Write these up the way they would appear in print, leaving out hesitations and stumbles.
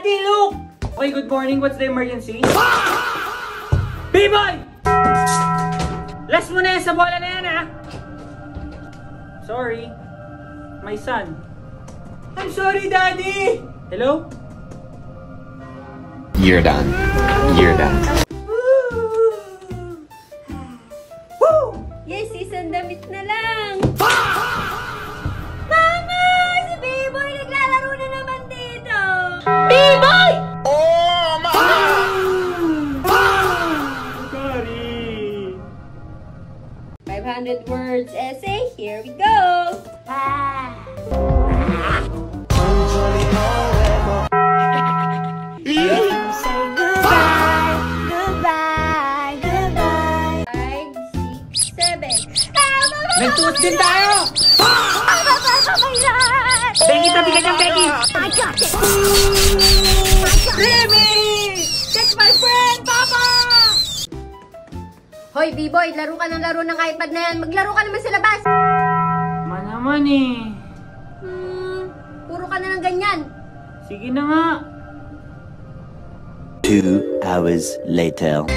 Daddy, look! Okay, good morning. What's the emergency? B-boy! Last mo na yan sa bola na yan, ha? Sorry. My son. I'm sorry, Daddy! Hello? You're done. You're done. Yes, isang damit na lang. Mama! Si B-boy naglalaro na naman dito. B-boy! Oh, Sorry. 500 words essay. Here we go. Say goodbye, goodbye, goodbye. 5, 6, 7. Nagtuot din tayo! Becky, tabi ka dyan, Becky! I got it! Remy! That's my friend, Papa! Hoy, B-boy, laro ka ng laro ng iPad na yan. Maglaro ka naman sa labas. Naman eh. Puro ka na ng ganyan. Sige na nga. 2 hours later.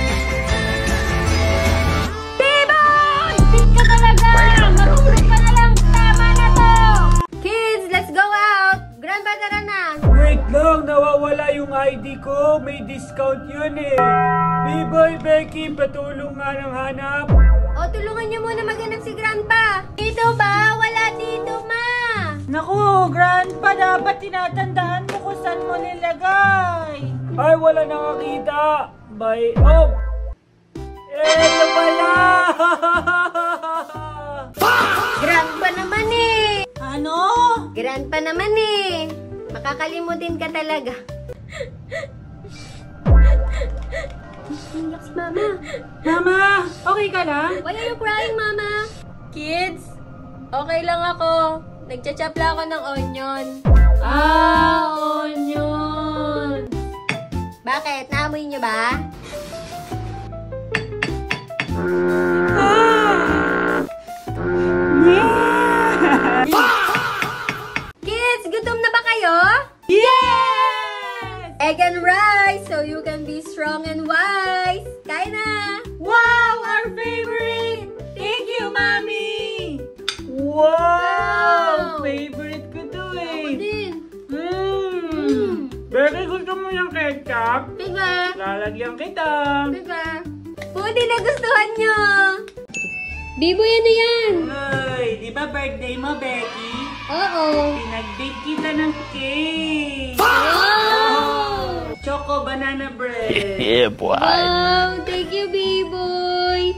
B-boy! Sit ka talaga! Matulog ka na lang. Tama na to! Kids, let's go out! Grandpa, tara na! Wait lang, nawawala yung ID ko. May discount yun eh. B-boy, Becky, patulong nga ng hanap. O, tulungan niyo muna maghanap si Grandpa. Dito ba? Wala dito, ma! Naku, Grandpa, dapat tinatandaan mo kung saan mo nilagay. Ay, wala nakakita. Bye. Oh! Ito pala! Grandpa naman eh! Ano? Grandpa naman eh! Makakalimutin ka talaga. Iyak si Mama. Mama, okay ka lang? Why are you crying, Mama? Kids, okay lang ako. Nagchachapla ako ng onion. Onion! Bakit? Naamoy niyo ba? Kids, gutom na ba kayo? Yes! Egg and rice, so you can be strong and wise. Kain na! Wow, our favorite! Thank you, Mommy! Wow! Favorite ko to Ako eh. din. Becky, gusto mo yung ketchup? Diba? Lalagyan kita. Diba? Buti na gustuhan nyo. Biboy, ano yan? Ay, di ba birthday mo, Becky? Oo. Pinag-bake kita ng cake. Wow! Choco banana bread. Yeah, boy. Wow! Thank you, B-boy.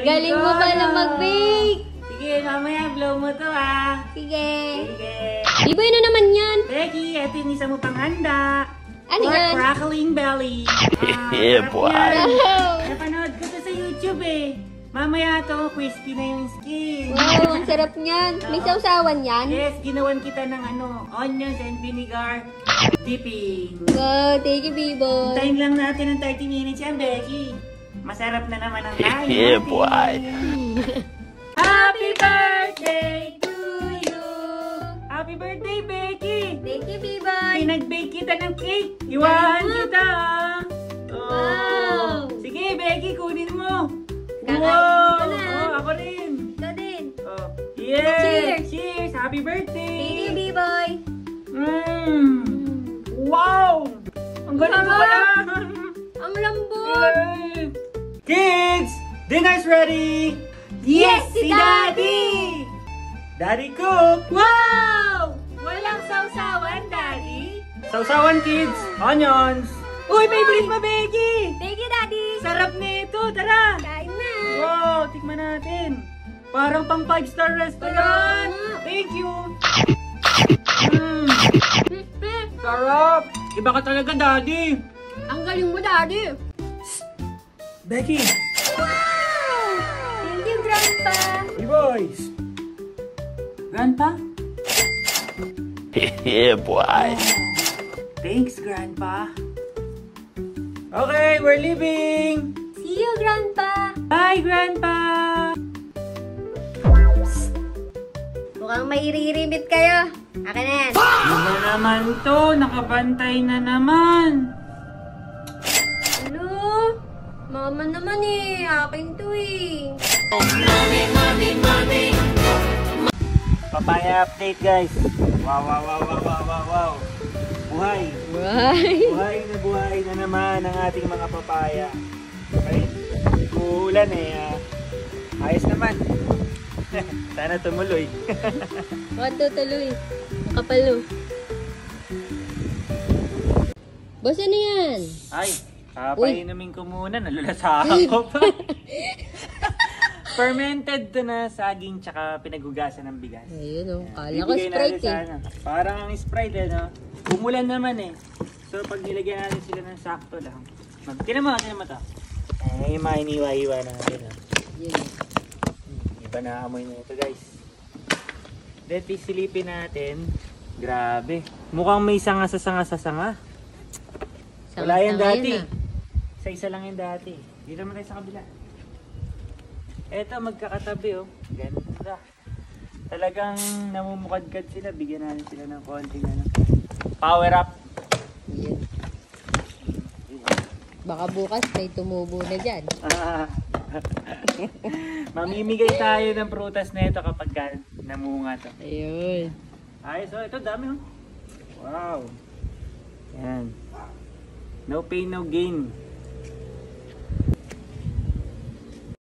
Galing mo pala mag-bake. Sige, mamaya blow mo to ah. Sige. Sige. B-boy, ano naman yan? Becky, ito yung isa mo pang handa. Ano yan? Crackling belly. Yeah, boy. Wow! Napanood ko to sa YouTube eh. Mamaya to, crispy na yung skin. Wow, ang sarap niyan. May sausawan yan? Yes, ginawan kita ng onions and vinegar dipping. Wow, thank you, B-boy. Hintayin lang natin ng 30 minutes yan, Becky. Masarap na naman ang kain. Yeah, natin. boy. Happy birthday to you. Happy birthday, Becky! Thank you, B-boy. Pinag-bake kita ng cake. Iwahan kita. Oh. Wow. Sige, Becky, kunin mo. Kakain Wow. ko na. Oh, ako rin. Ikaw din. Oh. Yes. Cheers. Cheers. Happy birthday. Thank you, B-boy. Wow. Ang galing ko pala. Ang lambot. Yay. Kids, dinner's ready. Yes, si Daddy. Daddy cook. Wow! Walang sausawan, Daddy. Sausawan, kids. Onions. Uy, favorite mo, Becky. Thank you, Daddy. Sarap nito. Tara. Kain na. Wow, tikman natin. Parang pang 5-star restaurant. Sarap. Thank you. Sarap. Iba ka talaga, Daddy. Ang galing mo, Daddy. Becky. Wow! Thank you, Grandpa. Hey, boys. Grandpa? Yeah, boy. Thanks, Grandpa. Okay, we're leaving. See you, Grandpa. Bye, Grandpa. Mukhang mairirimit kayo. Akin na yan. Ano ba naman to? Nakabantay na naman. Ano? Mama naman eh. Akin to eh. Papaya update guys. Wow. Buhay. Buhay na naman ang ating mga papaya. Okay? Uulan eh. Ayos naman. Sana tumuloy. Huwag tutuloy. Kapalo. Boss, ano yan? Ay, papainumin ko muna. Nalulasahan ko pa. Fermented to na saging tsaka pinagugasan ng bigas. Ayun o. Kala ko Bibigay Sprite natin eh. sa ano. Parang ang Sprite eh, no? Umulan naman eh. So pag nilagyan natin sila ng sakto lang. Tinan mo to. Ay, mahiniwa-hiwa natin. Yun. Iba na amoy na ito guys. Then pisilipin natin. Grabe. Mukhang may sanga sa sanga. Wala yan dati. Isa-isa lang yan dati. Dito naman tayo sa kabila. Eto, magkakatabi oh. Ganda. Talagang namumukadkad sila. Bigyan natin sila ng konting ano. Power up. Yun. Baka bukas may tumubo na dyan. Mamimigay tayo ng prutas na ito kapag namunga to. Ayun. Ayos oh. Ito dami oh. Wow. Yan. No pain, no gain.